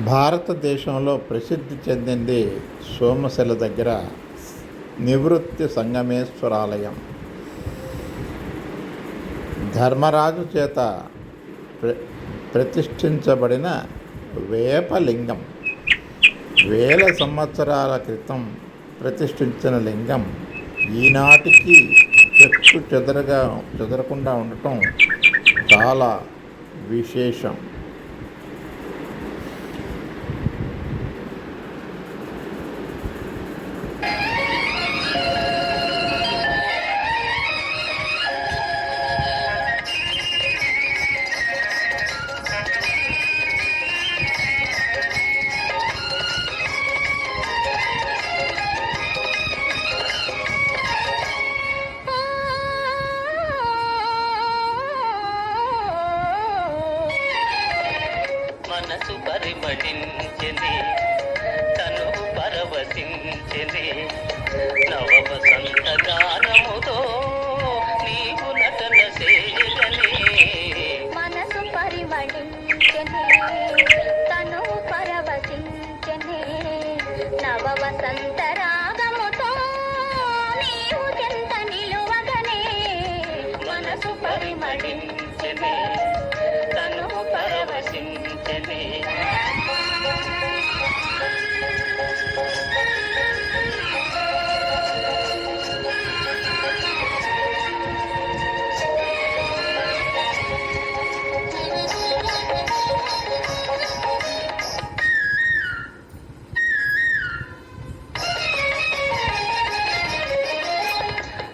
భారతదేశంలో ప్రసిద్ధి చెందింది సోమశిల దగ్గర నివృత్తి సంగమేశ్వరాలయం. ధర్మరాజు చేత ప్రతిష్ఠించబడిన వేపలింగం. వేల సంవత్సరాల క్రితం ప్రతిష్ఠించిన లింగం ఈనాటికి చెక్కు చెదరకుండా ఉండటం చాలా విశేషం. మనసు పరిమళించెని, తను పరవశించెని, నవ వసంత గానముతో నీవు నటన చేయగని. మనసు పరిమళించెని, తను పరవశించెని, నవ వసంత రాగముతో నీవు చెంత నిలువగనే. మనసు పరిమళించెని, తను పరవశించెని.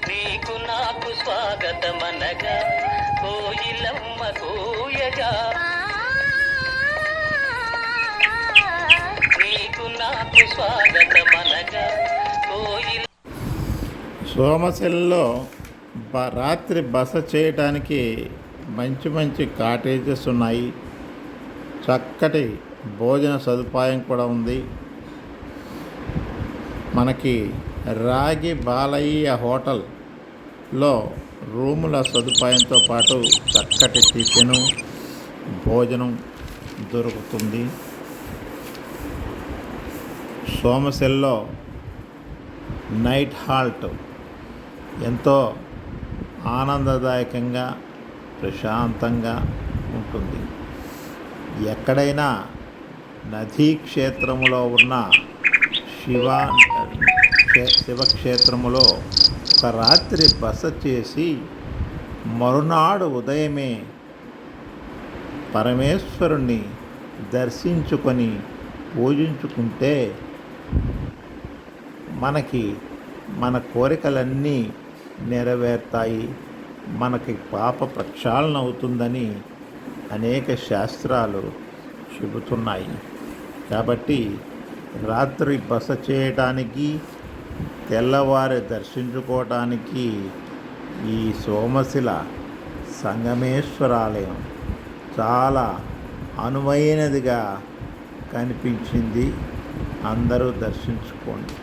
నీకు నాకు స్వాగతమనగా కోయిలమ్మ కోయగా, నీకు నాకు స్వాగతమనగా కోయిల. సోమశిలలో రాత్రి బస చేయడానికి మంచి మంచి కాటేజెస్ ఉన్నాయి. చక్కటి భోజన సదుపాయం కూడా ఉంది. మనకి రాగి బాలయ్య హోటల్లో రూముల సదుపాయంతో పాటు చక్కటి టిఫిను భోజనం దొరుకుతుంది. సోమశిలలో నైట్ హాల్ట్ ఎంతో ఆనందదాయకంగా ప్రశాంతంగా ఉంటుంది. ఎక్కడైనా నదీ క్షేత్రములో ఉన్న శివక్షేత్రములో ఒక రాత్రి బస చేసి మరునాడు ఉదయమే పరమేశ్వరుణ్ణి దర్శించుకొని పూజించుకుంటే మనకి మన కోరికలన్నీ నెరవేరుతాయి, మనకి పాప ప్రక్షాళన అవుతుందని అనేక శాస్త్రాలు చెబుతున్నాయి. కాబట్టి రాత్రి బస చేయడానికి, తెల్లవారి దర్శించుకోవటానికి ఈ సోమశిల సంగమేశ్వరాలయం చాలా అనువైనదిగా కనిపించింది. అందరూ దర్శించుకోండి.